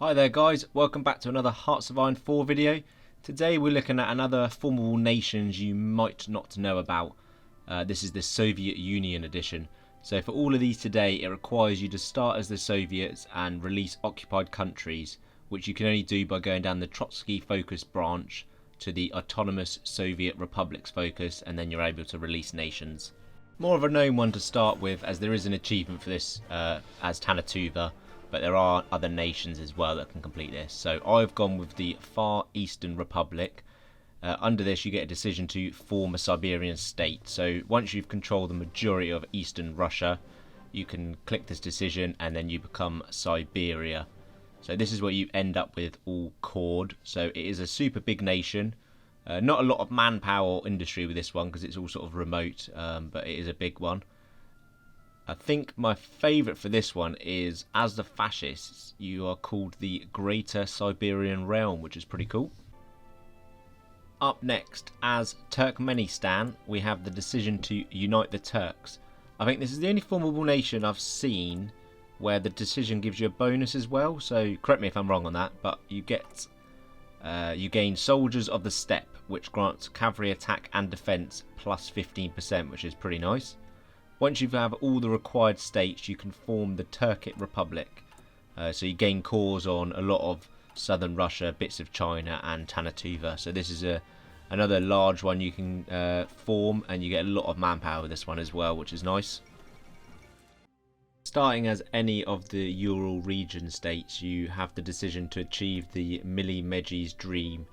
Hi there guys, welcome back to another Hearts of Iron 4 video. Today we're looking at another formable nations you might not know about. This is the Soviet Union edition. So for all of these today, it requires you to start as the Soviets and release occupied countries, which you can only do by going down the Trotsky focus branch to the autonomous Soviet republics focus, and then you're able to release nations. More of a known one to start with, as there is an achievement for this as Tanatuva, but there are other nations as well that can complete this. So I've gone with the Far Eastern Republic. Under this you get a decision to form a Siberian state. So once you've controlled the majority of Eastern Russia, you can click this decision and then you become Siberia. So this is what you end up with, all cored. So it is a super big nation. Not a lot of manpower or industry with this one because it's all sort of remote, but it is a big one. I think my favourite for this one is, as the fascists, you are called the Greater Siberian Realm, which is pretty cool. Up next, as Turkmenistan, we have the decision to unite the Turks. I think this is the only formable nation I've seen where the decision gives you a bonus as well, so correct me if I'm wrong on that, but you gain Soldiers of the Steppe, which grants cavalry attack and defence plus 15%, which is pretty nice. Once you have all the required states, you can form the Turkic Republic. So you gain cores on a lot of southern Russia, bits of China and Tanatuva. So this is another large one you can form, and you get a lot of manpower with this one as well, which is nice. Starting as any of the Ural region states, you have the decision to achieve the Mili Meji's dream.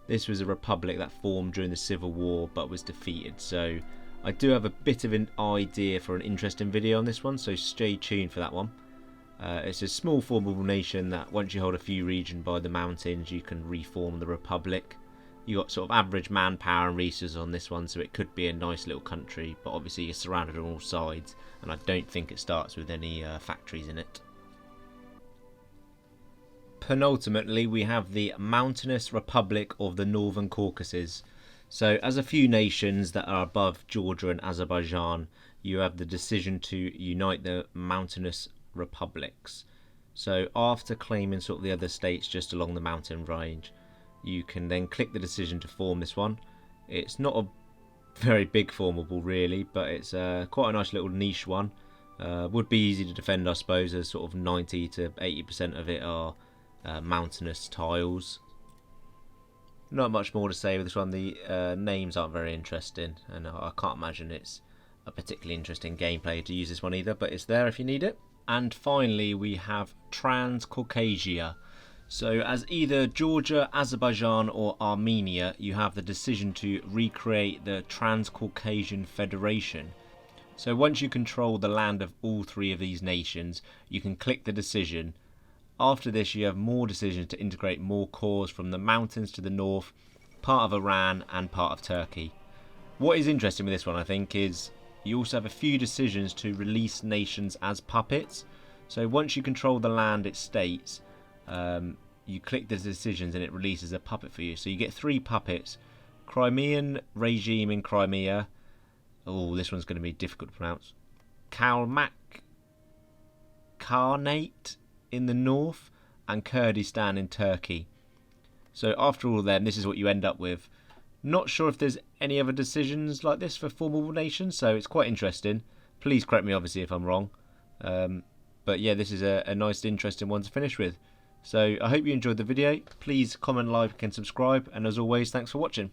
This was a republic that formed during the Civil War but was defeated, so I do have a bit of an idea for an interesting video on this one, so stay tuned for that one. It's a small formable nation that once you hold a few regions by the mountains, you can reform the republic. You got sort of average manpower and resources on this one, so it could be a nice little country, but obviously you're surrounded on all sides, and I don't think it starts with any factories in it. Penultimately, we have the Mountainous Republic of the Northern Caucasus. So as a few nations that are above Georgia and Azerbaijan, you have the decision to unite the mountainous republics. So after claiming sort of the other states just along the mountain range, you can then click the decision to form this one. It's not a very big formable really, but it's quite a nice little niche one. Would be easy to defend, I suppose, as sort of 90 to 80% of it are mountainous tiles. Not much more to say with this one. The names aren't very interesting, and I can't imagine it's a particularly interesting gameplay to use this one either, but it's there if you need it. And finally we have Transcaucasia. So as either Georgia, Azerbaijan or Armenia, you have the decision to recreate the Transcaucasian Federation. So once you control the land of all three of these nations, you can click the decision. After this you have more decisions to integrate more cores from the mountains to the north, part of Iran and part of Turkey. What is interesting with this one, I think, is you also have a few decisions to release nations as puppets. So once you control the land it states, you click the decisions and it releases a puppet for you. So you get 3 puppets. Crimean regime in Crimea. Oh, this one's going to be difficult to pronounce. Kalmak Khanate in the north, and Kurdistan in Turkey. So after all of them, this is what you end up with. Not sure if there's any other decisions like this for formable nations, so it's quite interesting. Please correct me obviously if I'm wrong. But yeah, this is a nice interesting one to finish with. So I hope you enjoyed the video. Please comment, like and subscribe, and as always, thanks for watching.